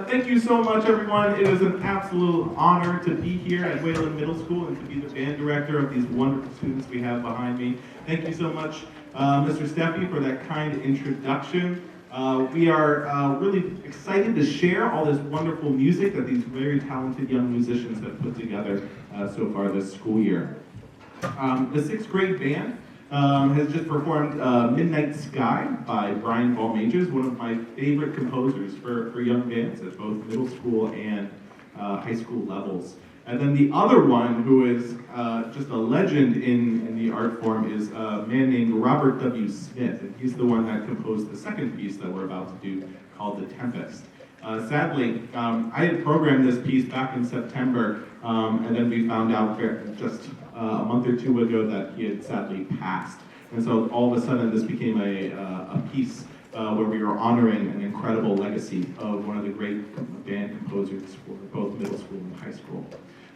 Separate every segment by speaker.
Speaker 1: Thank you so much, everyone. It is an absolute honor to be here at Wayland Middle School and to be the band director of these wonderful students we have behind me. Thank you so much, Mr. Steffi, for that kind introduction. We are really excited to share all this wonderful music that these very talented young musicians have put together so far this school year. The sixth grade band has just performed Midnight Sky by Brian Ballmajors, one of my favorite composers for young bands at both middle school and high school levels. And then the other one, who is just a legend in the art form, is a man named Robert W. Smith, and he's the one that composed the second piece that we're about to do, called The Tempest. Sadly, I had programmed this piece back in September, and then we found out just a month or two ago that he had sadly passed. And so all of a sudden this became a piece where we were honoring an incredible legacy of one of the great band composers for both middle school and high school.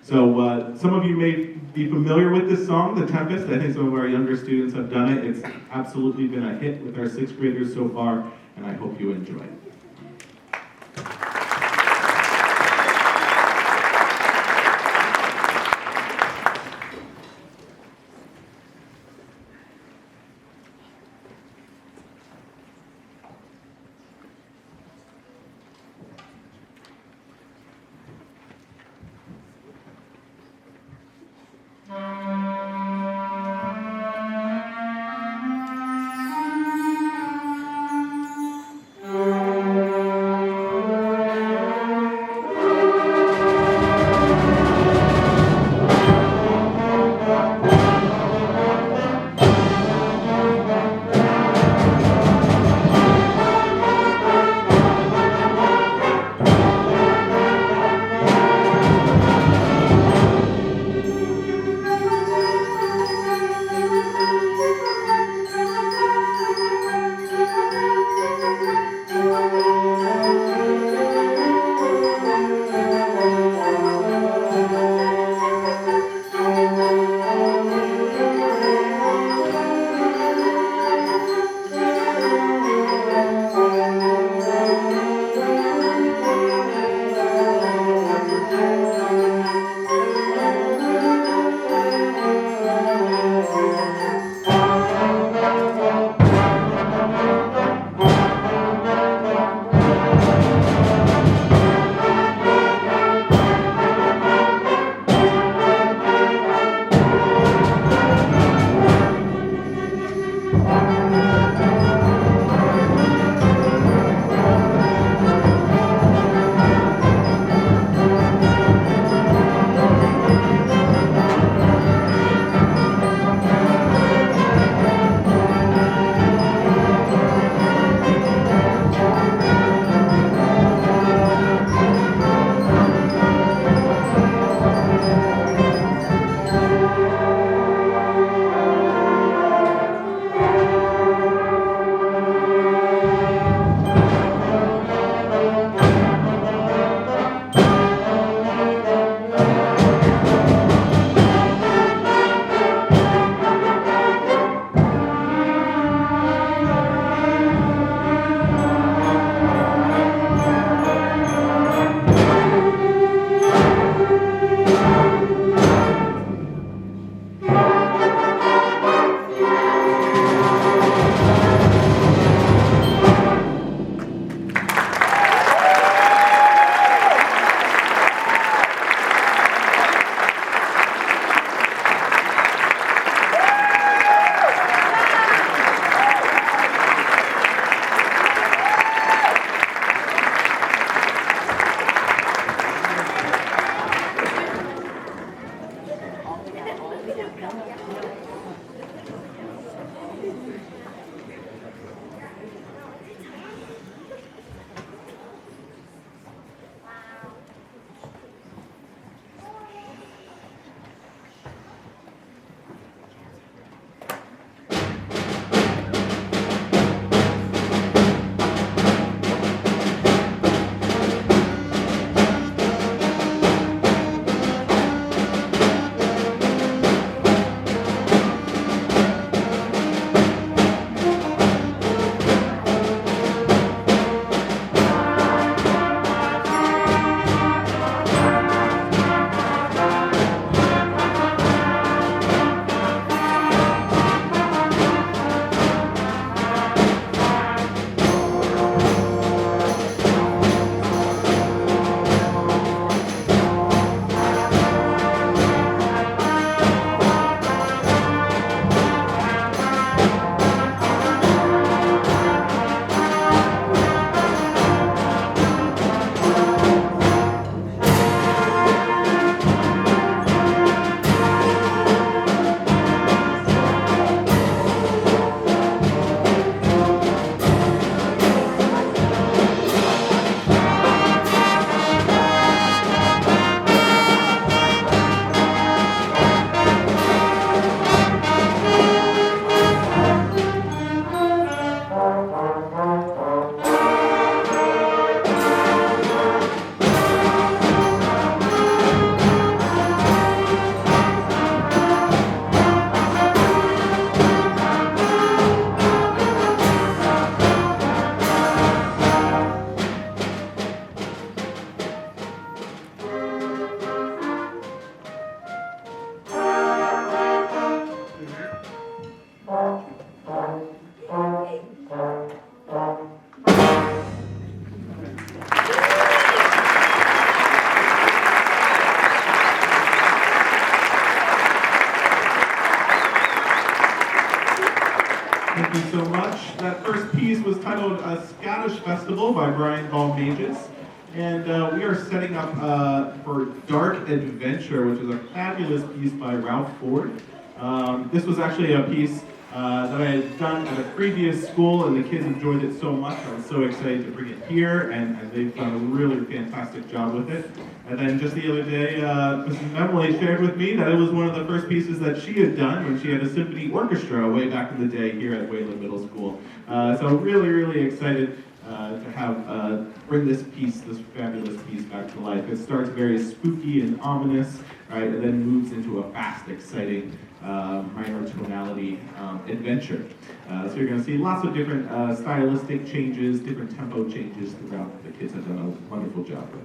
Speaker 1: So some of you may be familiar with this song, The Tempest. I think some of our younger students have done it. It's absolutely been a hit with our sixth graders so far, and I hope you enjoy it. Thank you so much. That first piece was titled "A Scottish Festival" by Brian Ball Mages. And we are setting up for Dark Adventure, which is a fabulous piece by Ralph Ford. This was actually a piece that I had done at a previous school, and the kids enjoyed it so much. I was so excited to bring it here, and they've done a really fantastic job with it. And then just the other day, Mrs. Memley shared with me that it was one of the first pieces that she had done when she had a symphony orchestra way back in the day here at Wayland Middle School. So really, really excited to have bring this piece, this fabulous piece, back to life. It starts very spooky and ominous, right, and then moves into a fast, exciting minor tonality adventure. So you're going to see lots of different stylistic changes, different tempo changes throughout that the kids have done a wonderful job with.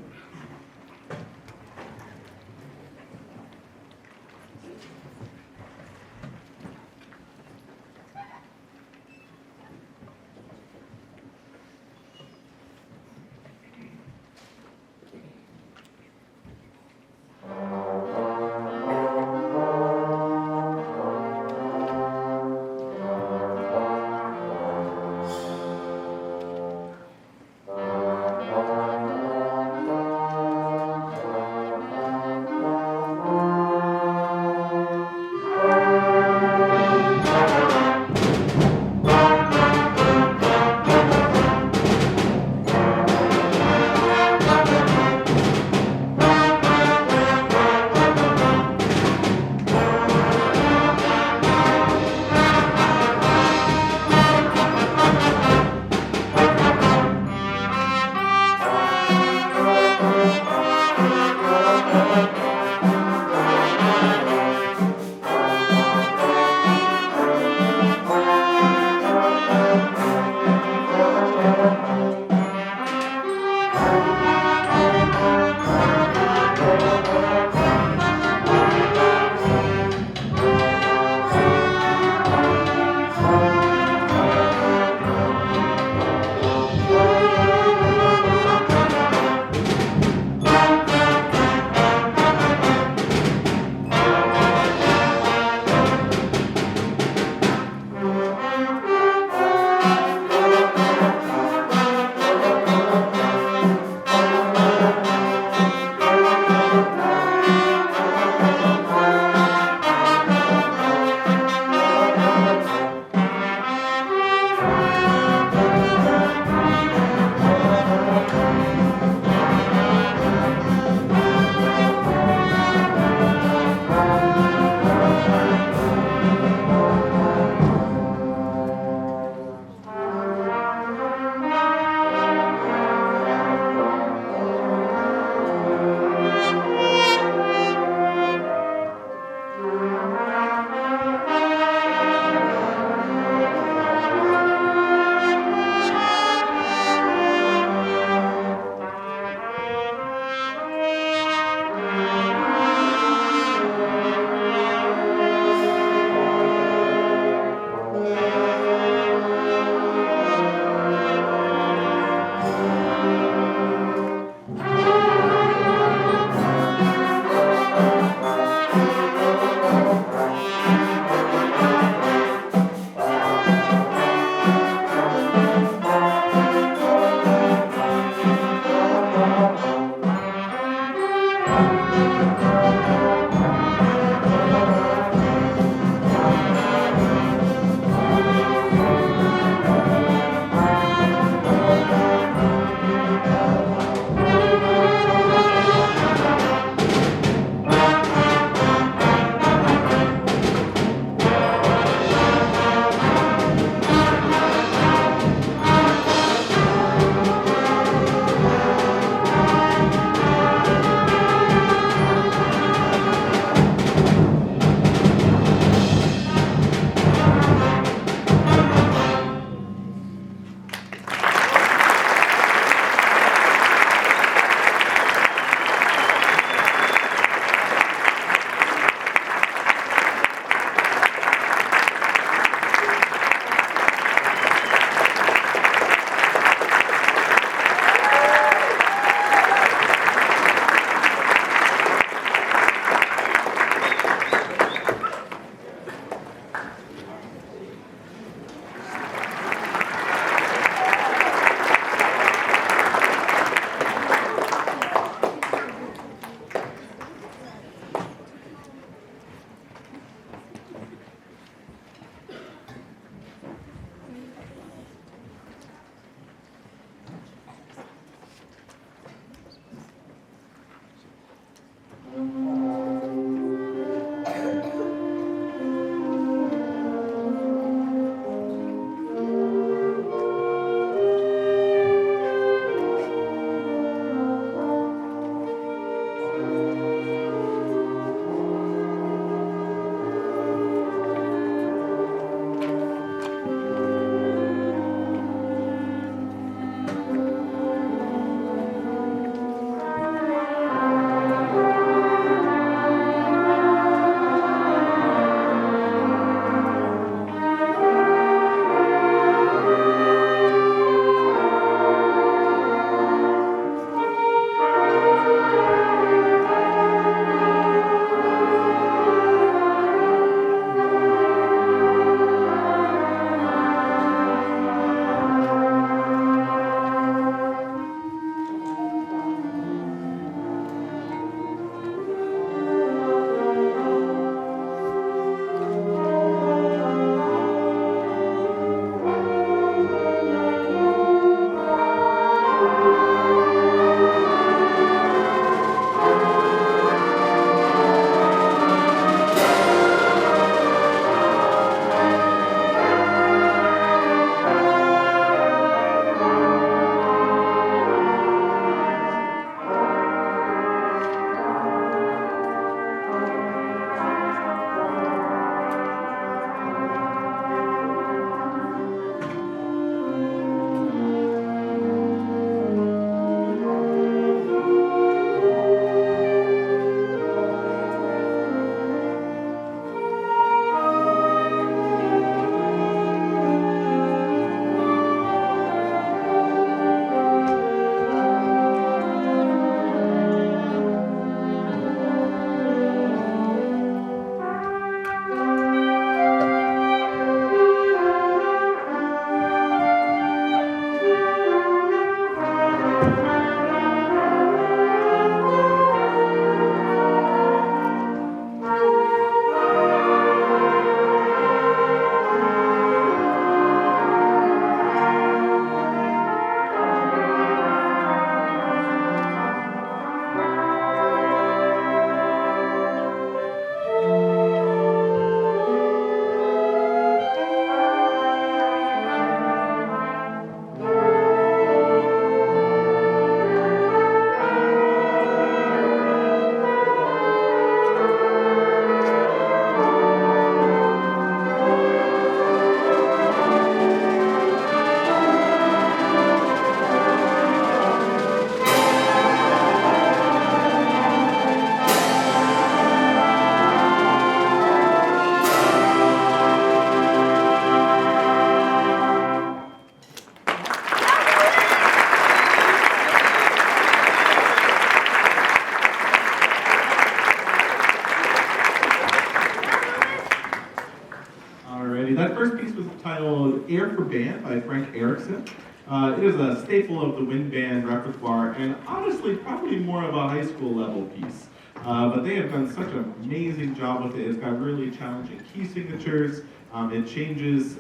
Speaker 1: that first piece was titled Air for Band by Frank Erickson. It is a staple of the wind band repertoire, and honestly, probably more of a high school level piece. But they have done such an amazing job with it. It's got really challenging key signatures. It changes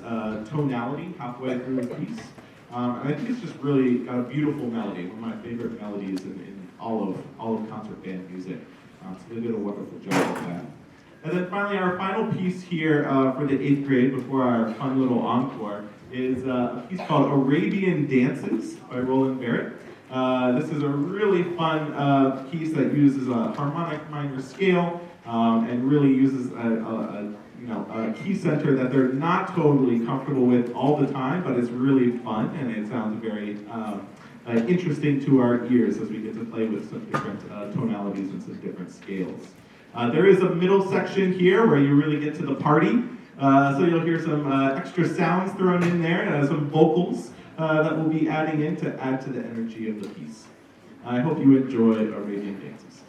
Speaker 1: tonality halfway through the piece. And I think it's just really got a beautiful melody, one of my favorite melodies in all of concert band music. So they did a wonderful job with that. And then finally, our final piece here for the 8th grade before our fun little encore is a piece called Arabian Dances by Roland Barrett. This is a really fun piece that uses a harmonic minor scale and really uses a key center that they're not totally comfortable with all the time, but it's really fun and it sounds very interesting to our ears as we get to play with some different tonalities and some different scales. There is a middle section here where you really get to the party, so you'll hear some extra sounds thrown in there and some vocals that we'll be adding in to add to the energy of the piece. I hope you enjoy Arabian Dances.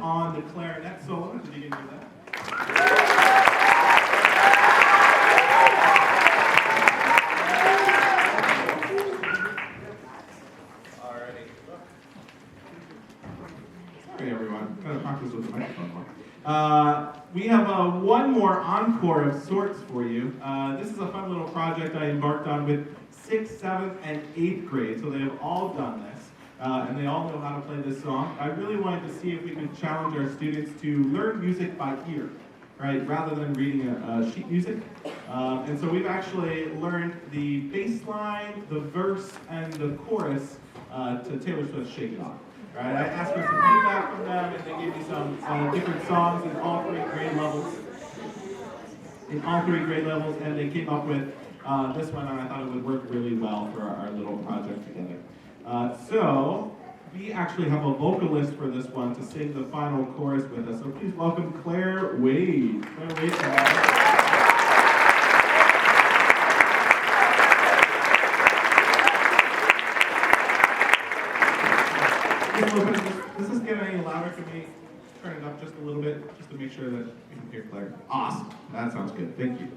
Speaker 1: On the clarinet solo at the beginning of that. Alrighty. Sorry everyone, gotta practice with the microphone more. We have one more encore of sorts for you. This is a fun little project I embarked on with 6th, 7th, and 8th grade, so they have all done this. And they all know how to play this song. I really wanted to see if we could challenge our students to learn music by ear, right, rather than reading a sheet music. And so we've actually learned the bass line, the verse, and the chorus to Taylor Swift's Shake It Off. Right? I asked for some feedback from them, and they gave me some different songs in all three grade levels. And they came up with this one, and I thought it would work really well for our little project together. So we actually have a vocalist for this one to sing the final chorus with us. So please welcome Claire Wade. Claire Wade. Does this get any louder? Can we turn it up just a little bit, just to make sure that you can hear Claire? Awesome. That sounds good. Thank you.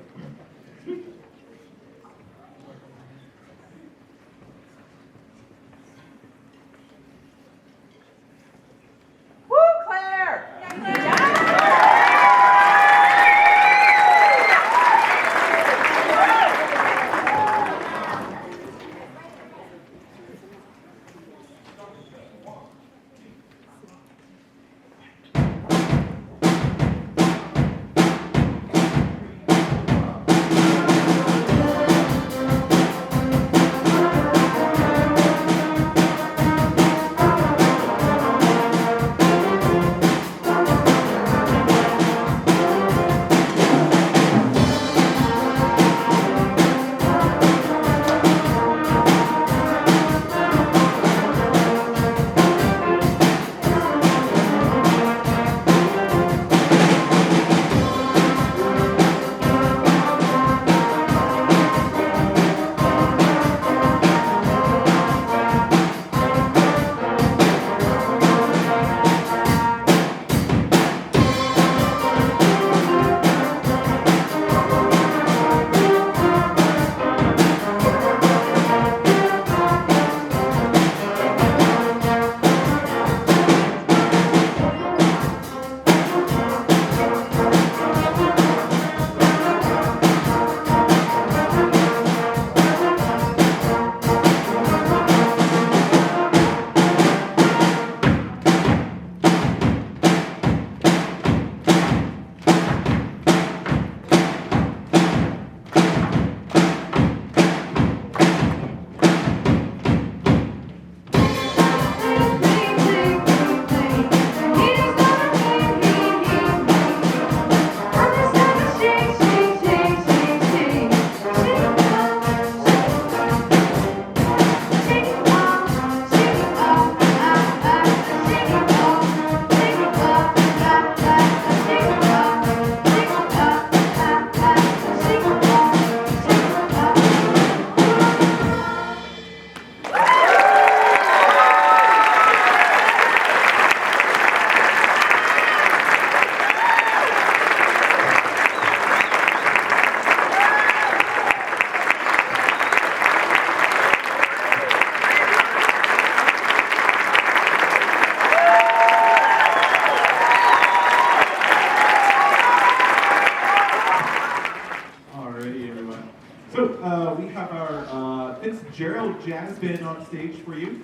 Speaker 1: Fitzgerald Jazz Band on stage for you.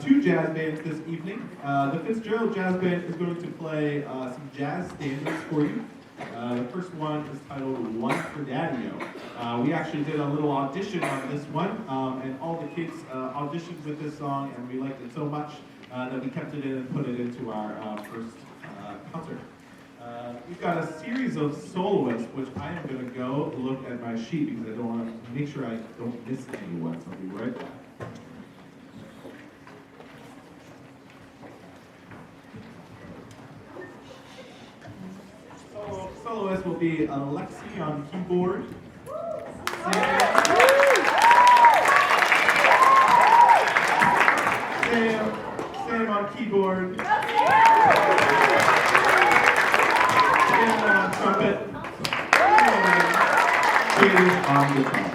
Speaker 1: Two jazz bands this evening. The Fitzgerald Jazz Band is going to play some jazz standards for you. The first one is titled One for Daddy-O. We actually did a little audition on this one, and all the kids auditioned with this song, and we liked it so much that we kept it in and put it into our first concert. We've got a series of soloists, which I am going to go look at my sheet because I don't want to make sure I don't miss anyone, so I'll be right back. Soloist will be Alexi on keyboard, Sam on keyboard, on trumpet, and on guitar.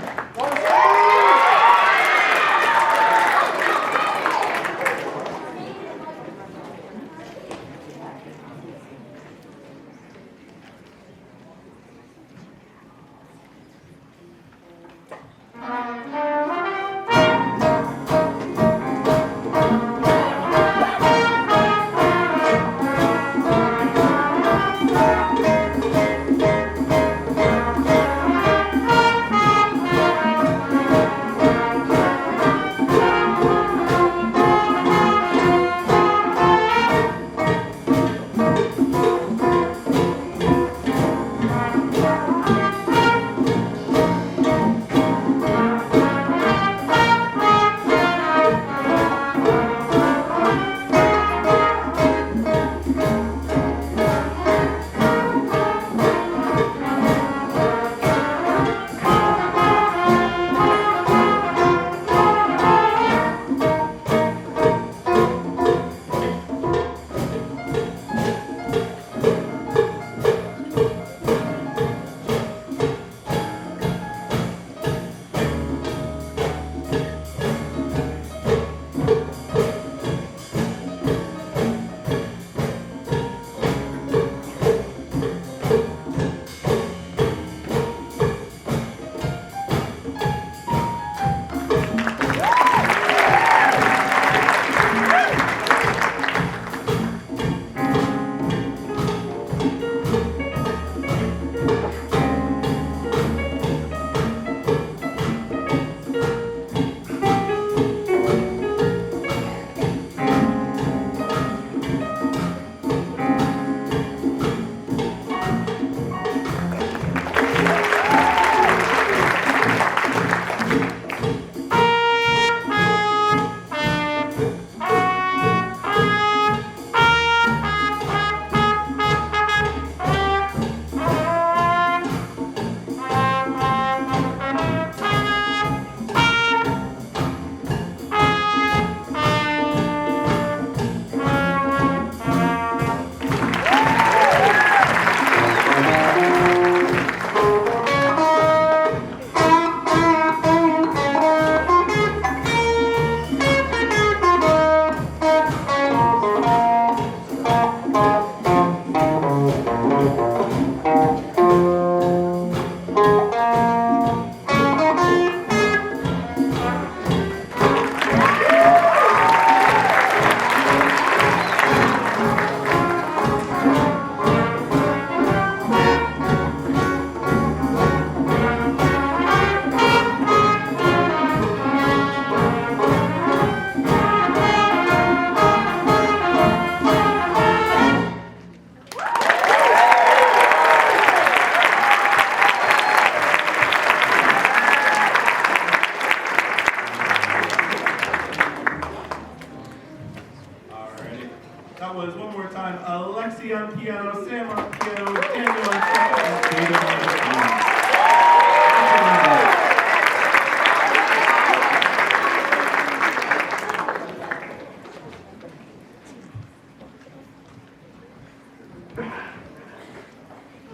Speaker 1: That was one more time. Alexi on piano, Sam on piano, Daniel on trumpet, and David on the drums.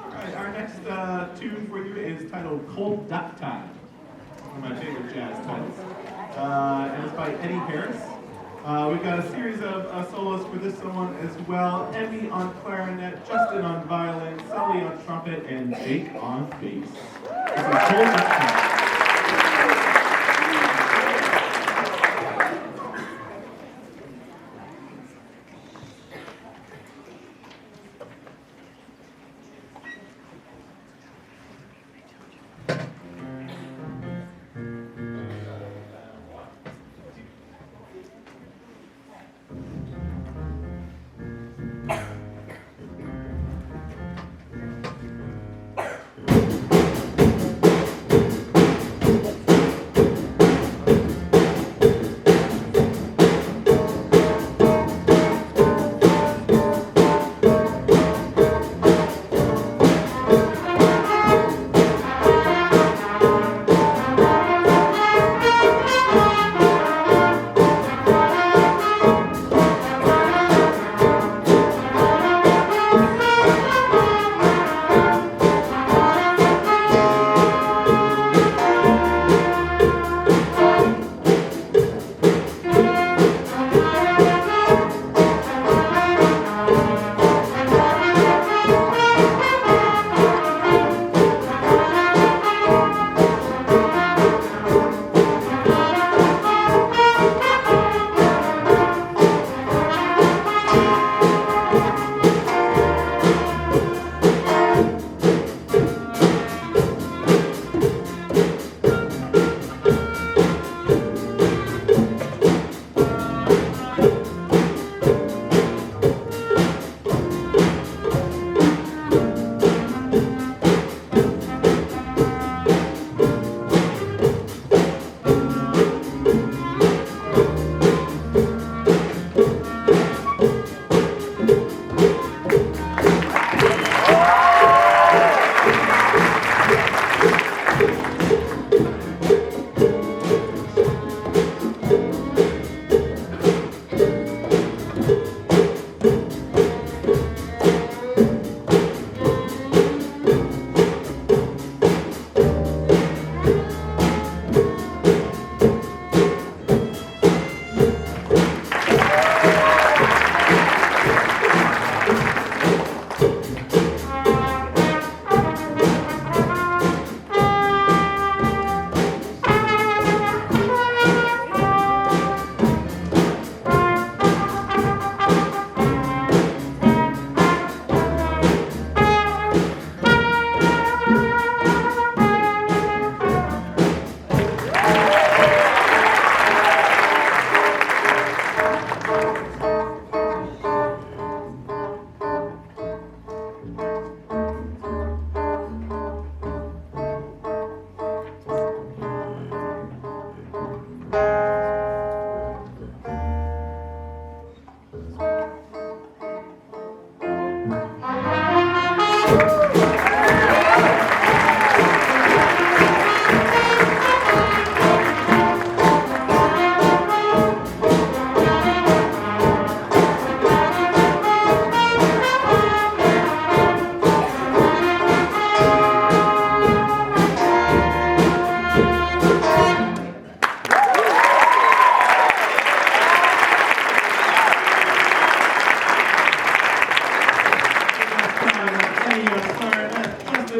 Speaker 1: All right, our next tune for you is titled Cold Duck Time. One of my favorite jazz titles. And it's by Eddie Harris. We've got a series of solos for this one as well. Emmy on clarinet, Justin on violin, Sully on trumpet, and Jake on bass. This is Cold Duck Time.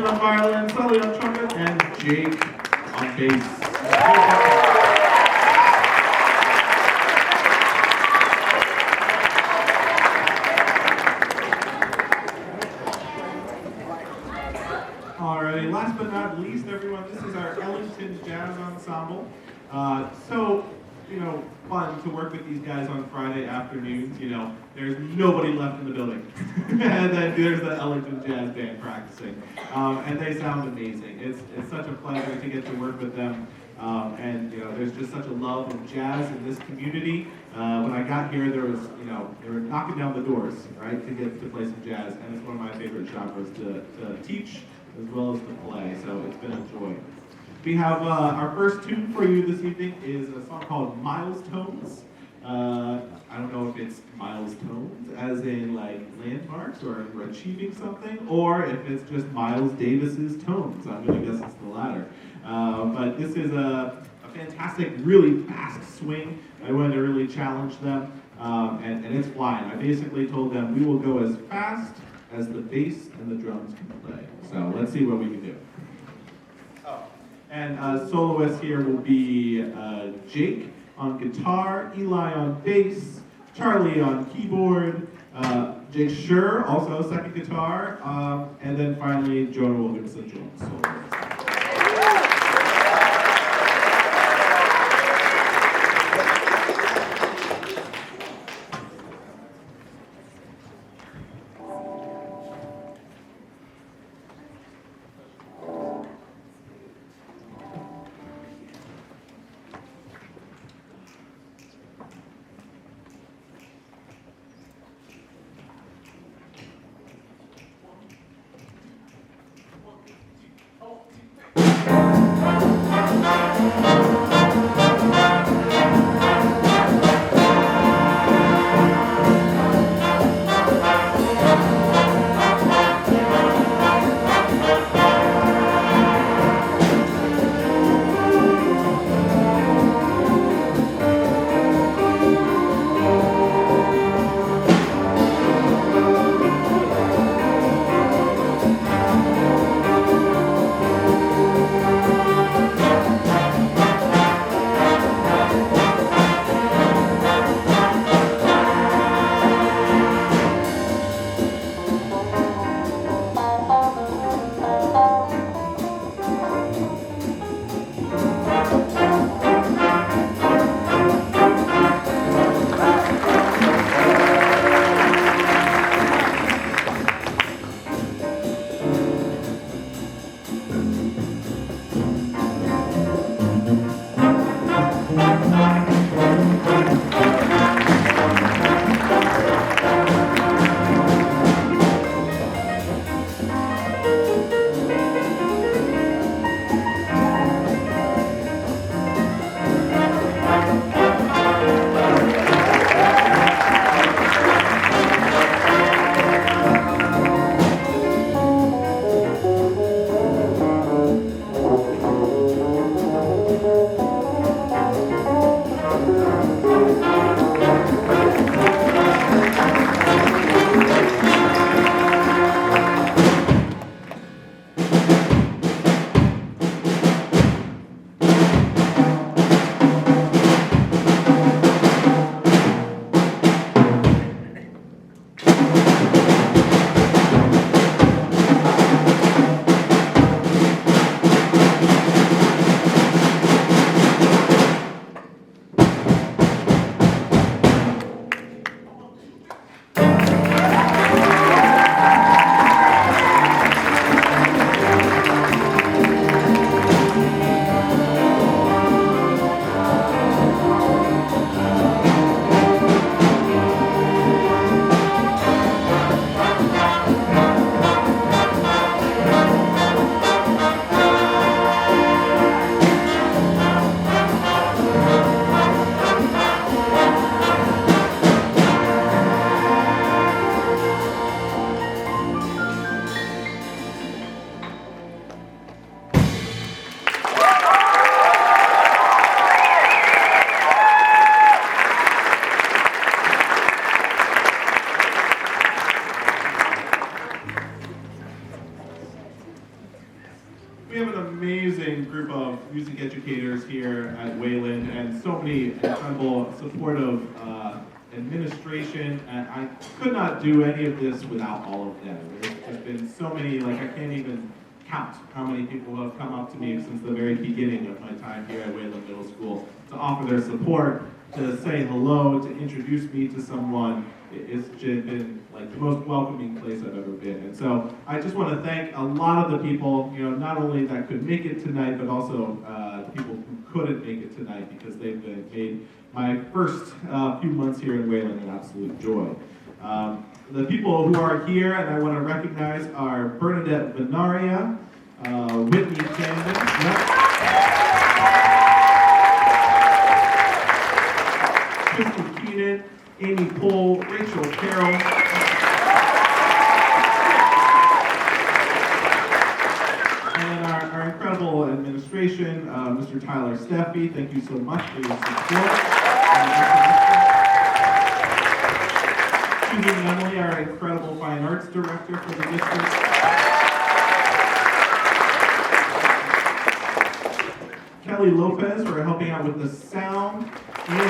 Speaker 1: Wayland on violin, Sully on trumpet, and Jake on bass. Alrighty, last but not least, everyone, this is our Ellington Jazz Ensemble. Fun to work with these guys on Friday afternoons. There's nobody left in the building. And then there's the Ellington Jazz Band practicing. And they sound amazing. It's such a pleasure to get to work with them. There's just such a love of jazz in this community. When I got here, they were knocking down the doors, right, to get to play some jazz. And it's one of my favorite genres to teach as well as to play. So it's been a joy. We have our first tune for you this evening is a song called Milestones. I don't know if it's milestones as in like landmarks or achieving something, or if it's just Miles Davis's tones. I'm gonna guess it's the latter. But this is a fantastic, really fast swing. I wanted to really challenge them, and it's flying. I basically told them we will go as fast as the bass and the drums can play. So let's see what we can do. And soloists here will be Jake on guitar, Eli on bass, Charlie on keyboard, Jake Schur, also second guitar, and then finally Jonah Williamson joins soloist. Oh. We have an amazing group of music educators here at Wayland and so many incredible supportive administration, and I could not do any of this without all of them. There's been so many, like I can't even count how many people have come up to me since the very beginning of my time here at Wayland Middle School to offer their support, to say hello, to introduce me to someone. It's been like the most welcoming place I've ever been. And so I just want to thank a lot of the people, not only that could make it tonight, but also people who couldn't make it tonight because they've made my first few months here in Wayland an absolute joy. The people who are here, and I want to recognize, are Bernadette Venaria, Whitney Camden, Kristen Keenan, Amy Pohl, Rachel Carroll, and our incredible administration, Mr. Tyler Steffi, thank you so much for your support. Susan and Emily, our incredible fine arts director for the district. Kelly Lopez for helping out with the sound. And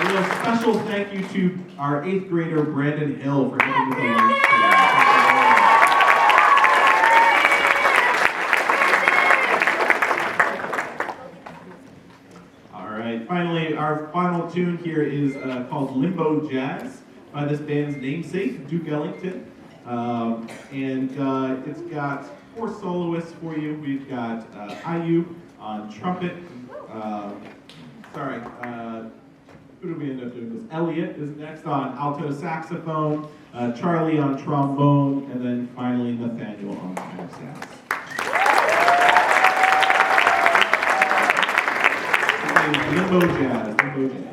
Speaker 1: a real special thank you to our 8th grader, Brandon Hill, for helping with the lights today. All right, finally, our final tune here is called Limbo Jazz by this band's namesake, Duke Ellington. It's got 4 soloists for you. We've got Ayub on trumpet. Who do we end up doing this? Elliot is next on alto saxophone, Charlie on trombone, and then finally Nathaniel on tenor sax. Limbo Jazz, Limbo Jazz.